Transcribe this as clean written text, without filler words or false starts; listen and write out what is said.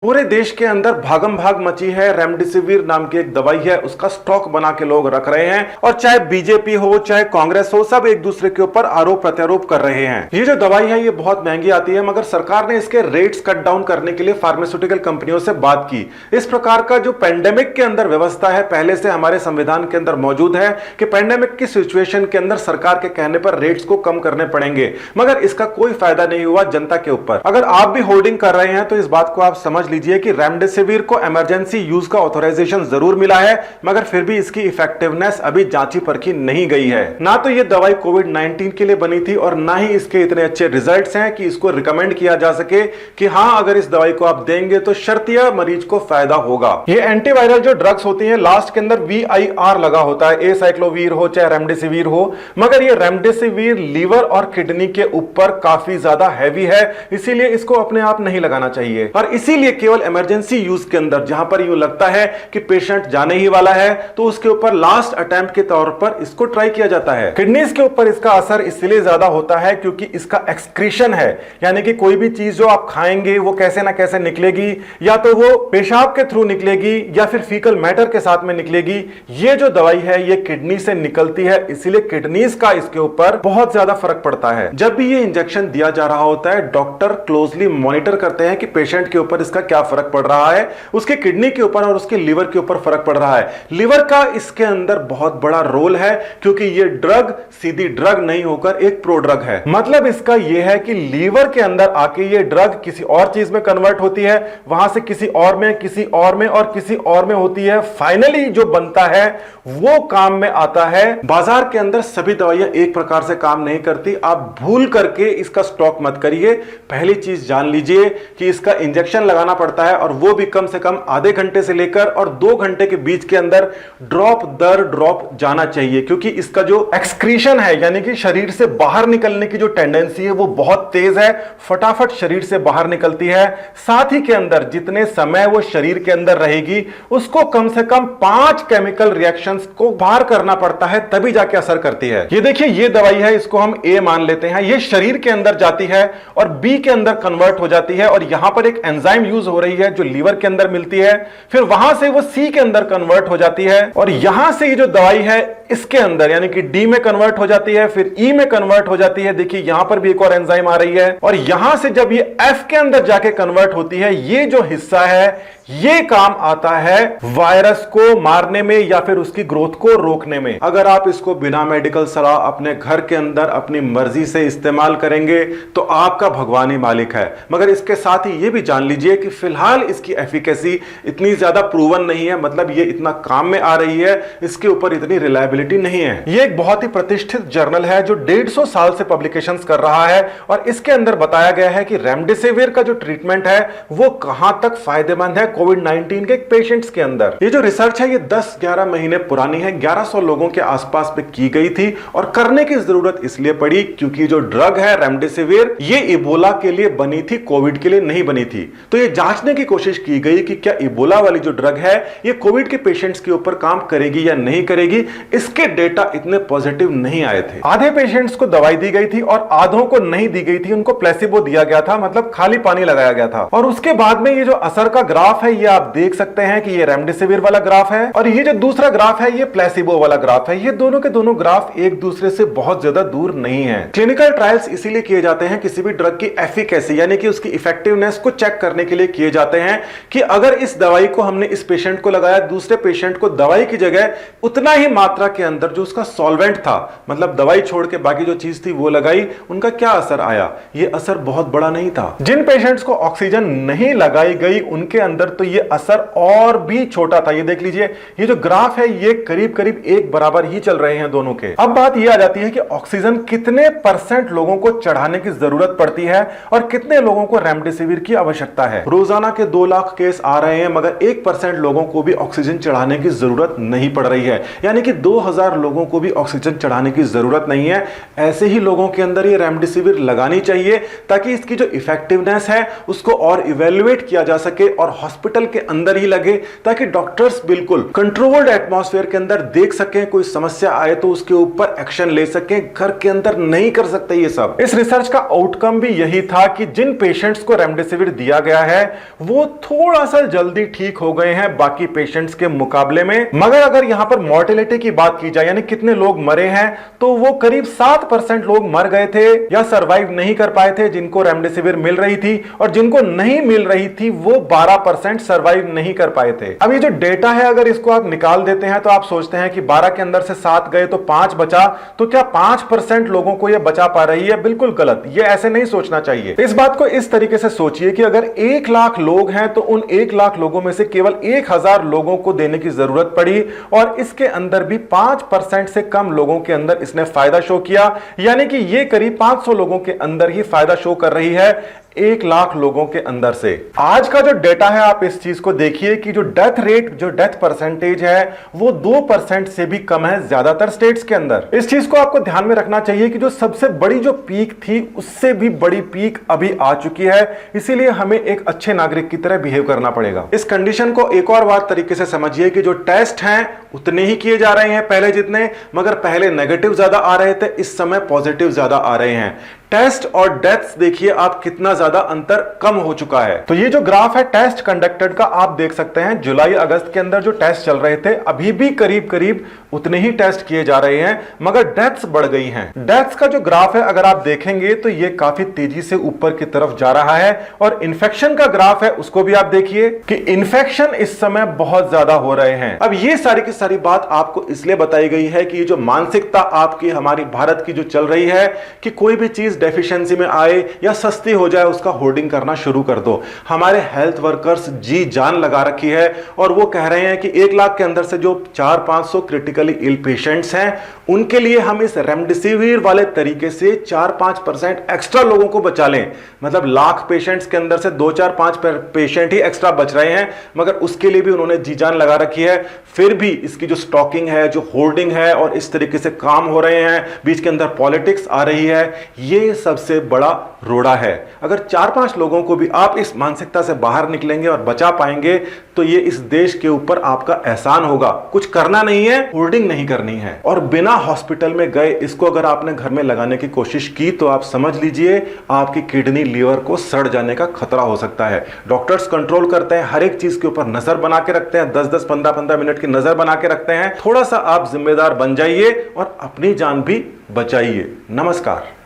पूरे देश के अंदर भागम भाग मची है। रेमडेसिविर नाम की एक दवाई है, उसका स्टॉक बना के लोग रख रहे हैं और चाहे बीजेपी हो चाहे कांग्रेस हो, सब एक दूसरे के ऊपर आरोप प्रत्यारोप कर रहे हैं। ये जो दवाई है ये बहुत महंगी आती है, मगर सरकार ने इसके रेट्स कट डाउन करने के लिए फार्मास्यूटिकल कंपनियों से बात की। इस प्रकार का जो पेंडेमिक के अंदर व्यवस्था है पहले से हमारे संविधान के अंदर मौजूद है कि पेंडेमिक की सिचुएशन के अंदर सरकार के कहने पर रेट्स को कम करने पड़ेंगे, मगर इसका कोई फायदा नहीं हुआ जनता के ऊपर। अगर आप भी होर्डिंग कर रहे हैं तो इस बात को आप समझ लीजिए कि रेमडेसिविर को इमरजेंसी यूज का ऑथराइजेशन जरूर मिला है, मगर फिर भी इसकी इफेक्टिवनेस अभी जांची परखी नहीं गई है। ना तो ये दवाई कोविड-19 के लिए बनी थी और ना ही इसके इतने अच्छे रिजल्ट्स हैं कि इसको रिकमेंड किया जा सके कि हां अगर इस दवाई को आप देंगे तो शर्तिया मरीज को फायदा होगा। ये एंटीवायरल जो ड्रग्स होती हैं लास्ट के अंदर VIR लगा होता है, एसाइक्लोवीर हो चाहे रेमडेसिविर हो, मगर ये रेमडेसिविर लीवर और किडनी के ऊपर काफी ज्यादा हैवी है, इसीलिए इसको अपने आप नहीं लगाना चाहिए। और इसीलिए केवल इमरजेंसी यूज के अंदर जहां पर यूं लगता है कि पेशेंट जाने ही वाला है तो उसके ऊपर लास्ट अटेम्प्ट के तौर पर इसको ट्राई किया जाता है। किडनीज के ऊपर इसका असर इसलिए ज्यादा होता है क्योंकि इसका एक्सक्रीशन है, यानी कि कोई भी चीज जो आप खाएंगे वो कैसे ना कैसे निकलेगी, या तो वो पेशाब के थ्रू निकलेगी या फिर फीकल मैटर के साथ में निकलेगी। ये जो दवाई है ये किडनी से निकलती है, इसीलिए किडनीज का इसके ऊपर बहुत ज्यादा फर्क पड़ता है। जब भी ये इंजेक्शन दिया जा रहा होता है डॉक्टर क्लोजली मॉनिटर करते हैं कि पेशेंट के ऊपर इसका क्या फर्क पड़ रहा है, उसके किडनी के ऊपर और उसके लीवर के ऊपर फर्क पड़ रहा है। लीवर का इसके अंदर बहुत बड़ा रोल है क्योंकि ये ड्रग सीधी ड्रग नहीं होकर एक प्रोड्रग है। मतलब इसका यह है कि लीवर के अंदर आके ये ड्रग किसी और चीज में कन्वर्ट होती है, वहां से किसी और में, किसी और में और किसी और में होती है, फाइनली जो बनता है वो काम में आता है। बाजार के अंदर सभी दवाइयां एक प्रकार से काम नहीं करती, आप भूल करके इसका स्टॉक मत करिए। पहली चीज जान लीजिए कि इसका इंजेक्शन लगाना पड़ता है और वो भी कम से कम आधे घंटे से लेकर और 2 घंटे के बीच के अंदर ड्रॉप दर ड्रॉप जाना चाहिए, क्योंकि इसका जो एक्सक्रीशन है यानी कि शरीर से बाहर निकलने की जो टेंडेंसी है वो बहुत तेज है, फटाफट शरीर से बाहर निकलती है। साथ ही के अंदर जितने समय वो शरीर के अंदर रहेगी उसको कम से कम 5 केमिकल रिएक्शंस को बाहर करना पड़ता है, तभी जाके असर करती है। ये देखिए ये दवाई है, इसको हम A मान लेते हैं, ये शरीर के अंदर जाती है और B के अंदर कन्वर्ट हो जाती है और यहां पर एक एंजाइम यूज हो रही है जो लीवर के अंदर मिलती है, फिर वहां से वो C के अंदर कन्वर्ट हो जाती है और यहां से ये जो दवाई है इसके अंदर यानी कि D में कन्वर्ट हो जाती है, फिर E में कन्वर्ट हो जाती है। देखिए यहां पर भी एक और एंजाइम आ रही है और यहां से जब ये F के अंदर जाके कन्वर्ट होती है, ये जो हिस्सा है ये काम आता है वायरस को मारने में या फिर उसकी ग्रोथ को रोकने में। अगर आप इसको बिना मेडिकल सलाह अपने घर के अंदर अपनी मर्जी से इस्तेमाल करेंगे तो आपका भगवान ही मालिक है, मगर इसके साथ ही ये भी जान लीजिए कि फिलहाल इसकी एफिकेसी इतनी ज्यादा प्रूवन नहीं है, मतलब ये इतना काम में आ रही है, इसके ऊपर इतनी रिलायबिलिटी नहीं है। ये एक बहुत ही प्रतिष्ठित जर्नल है जो 150 साल से पब्लिकेशंस कर रहा है और इसके अंदर बताया गया है कि रेमडेसिविर का जो ट्रीटमेंट है वो कहां तक फायदेमंद है कोविड-19 के पेशेंट्स के अंदर। ये जो रिसर्च है ये 10-11 महीने पुरानी है, 1100 लोगों के आसपास पे की गई थी और करने की जरूरत इसलिए पड़ी क्योंकि जो ड्रग है रेमडेसिविर ये इबोला के लिए बनी थी, कोविड के लिए नहीं बनी थी। तो ये जांचने की कोशिश की गई कि क्या इबोला वाली जो ड्रग है ये कोविड के पेशेंट्स के ऊपर काम करेगी या नहीं करेगी। इसके डेटा इतने पॉजिटिव नहीं आए थे। आधे पेशेंट्स को दवाई दी गई थी और आधों को नहीं दी गई थी, उनको प्लेसिबो दिया गया था, मतलब खाली पानी लगाया गया था। और उसके बाद में ये जो असर का ग्राफ है ये आप देख सकते हैं कि ये रेमडेसिविर वाला ग्राफ है और ये जो दूसरा ग्राफ है ये प्लेसिबो वाला ग्राफ है। ये दोनों के दोनों ग्राफ एक दूसरे से बहुत ज्यादा दूर नहीं है। क्लिनिकल ट्रायल्स इसीलिए किए जाते हैं, किसी भी ड्रग की एफिकेसी यानी कि उसकी इफेक्टिवनेस को चेक करने के लिए किए जाते हैं कि अगर इस दवाई को हमने इस पेशेंट को लगाया, दूसरे पेशेंट को दवाई की जगह उतना ही मात्रा के अंदर जो उसका सॉल्वेंट था, मतलब दवाई छोड़ के बाकी जो चीज थी वो लगाई, उनका क्या असर आया। ये असर बहुत बड़ा नहीं था। जिन पेशेंट्स को ऑक्सीजन नहीं लगाई गई उनके अंदर तो ये असर और भी छोटा था। ये देख लीजिए ये जो ग्राफ है ये करीब करीब एक बराबर ही चल रहे हैं दोनों के। अब बात ये आ जाती है कि ऑक्सीजन कितने % लोगों को चढ़ाने की जरूरत पड़ती है और कितने लोगों को रेमडेसिविर की आवश्यकता है। रोजाना के 2 लाख केस आ रहे हैं मगर 1% लोगों को भी ऑक्सीजन चढ़ाने की जरूरत नहीं पड़ रही है, यानी कि 2000 लोगों को भी ऑक्सीजन चढ़ाने की जरूरत नहीं है। ऐसे ही लोगों के अंदर ये रेमडेसिविर लगानी चाहिए ताकि इसकी जो इफेक्टिवनेस है उसको और इवेल्युएट किया जा सके और हॉस्पिटल के अंदर ही लगे, ताकि डॉक्टर्स बिल्कुल कंट्रोल्ड एटमॉस्फेयर के अंदर देख सकें, कोई समस्या आए तो उसके ऊपर एक्शन ले सकें। घर के अंदर नहीं कर सकते ये सब। इस रिसर्च का आउटकम भी यही था कि जिन पेशेंट्स को रेमडेसिविर दिया गया है वो थोड़ा सा जल्दी ठीक हो गए हैं बाकी पेशेंट्स के मुकाबले में। मगर अगर यहां पर मॉर्टेलिटी की बात की जाए, यानी कितने लोग मरे हैं, तो वो करीब 7% लोग मर गए थे या सरवाइव नहीं कर पाए थे जिनको रेमडेसिविर मिल रही थी, और जिनको नहीं मिल रही थी वो 12% सरवाइव नहीं कर पाए थे। अब ये जो डेटा है अगर इसको आप निकाल देते हैं तो आप सोचते हैं कि 12 के अंदर से 7 गए तो 5 बचा, तो क्या 5% लोगों को ये बचा पा रही है? बिल्कुल गलत। ये ऐसे नहीं सोचना चाहिए। इस बात को इस तरीके से सोचिए कि अगर 1 लाख लोग हैं तो उन 1 लाख लोगों में से केवल 1000 लोगों को देने की जरूरत पड़ी, और इसके अंदर भी 5% से कम लोगों के अंदर इसने फायदा शो किया, यानी कि ये करीब 500 लोगों के अंदर ही फायदा शो कर रही है 1 लाख लोगों के अंदर से। आज का जो डेटा है आप इस चीज को देखिए कि जो डेथ रेट, जो डेथ परसेंटेज है वो 2% से भी कम है ज्यादातर स्टेट्स के अंदर। इस चीज को आपको ध्यान में रखना चाहिए कि जो सबसे बड़ी जो पीक थी उससे भी बड़ी पीक अभी आ चुकी है, इसीलिए हमें एक अच्छे नागरिक की तरह बिहेव करना पड़ेगा। इस कंडीशन को एक और बात तरीके से समझिए कि जो टेस्ट हैं उतने ही किए जा रहे हैं पहले जितने, मगर पहले नेगेटिव ज्यादा आ रहे थे, इस समय पॉजिटिव ज्यादा आ रहे हैं। टेस्ट और डेथ्स देखिए आप कितना ज्यादा अंतर कम हो चुका है। तो ये जो ग्राफ है टेस्ट कंडक्टेड का, आप देख सकते हैं जुलाई अगस्त के अंदर जो टेस्ट चल रहे थे अभी भी करीब करीब उतने ही टेस्ट किए जा रहे हैं, मगर डेथ्स बढ़ गई हैं। डेथ्स का जो ग्राफ है अगर आप देखेंगे तो ये काफी तेजी से ऊपर की तरफ जा रहा है, और इन्फेक्शन का ग्राफ है उसको भी आप देखिए कि इन्फेक्शन इस समय बहुत ज्यादा हो रहे हैं। अब ये सारी की सारी बात आपको इसलिए बताई गई है कि ये जो मानसिकता आपकी हमारी भारत की जो चल रही है कि कोई भी चीज डेफिशिएंसी में आए या सस्ती हो जाए उसका होर्डिंग करना शुरू कर दो। हमारे हेल्थ वर्कर्स जी जान लगा रखी है और वो कह रहे हैं कि 1 लाख के अंदर से जो 400-500 क्रिटिकली इल पेशेंट्स हैं उनके लिए हम इस रेमडेसिविर वाले तरीके से 4-5% एक्स्ट्रा लोगों को बचा लें। मतलब लाख पेशेंट्स के अंदर से 2-4-5 पेशेंट ही एक्स्ट्रा बच रहे हैं, मगर उसके लिए भी उन्होंने जी जान लगा रखी है। फिर भी इसकी जो स्टॉकिंग है, जो होर्डिंग है और इस तरीके से काम हो रहे हैं, बीच के अंदर पॉलिटिक्स आ रही है, ये सबसे बड़ा रोड़ा है। अगर 4-5 लोगों को भी आप इस मानसिकता से बाहर निकलेंगे और बचा पाएंगे तो ये इस देश के ऊपर आपका एहसान होगा। कुछ करना नहीं है, होर्डिंग नहीं करनी है, और बिना हॉस्पिटल में गए इसको अगर आपने घर में लगाने की कोशिश की तो आप समझ लीजिए आपकी किडनी लीवर को सड़ जाने का खतरा हो सकता है। डॉक्टर्स कंट्रोल करते हैं, हर एक चीज के ऊपर नजर बना के रखते हैं, 10-10 15-15 मिनट की नजर बना के रखते हैं। थोड़ा सा आप जिम्मेदार बन जाइए और अपनी जान भी बचाइए। नमस्कार।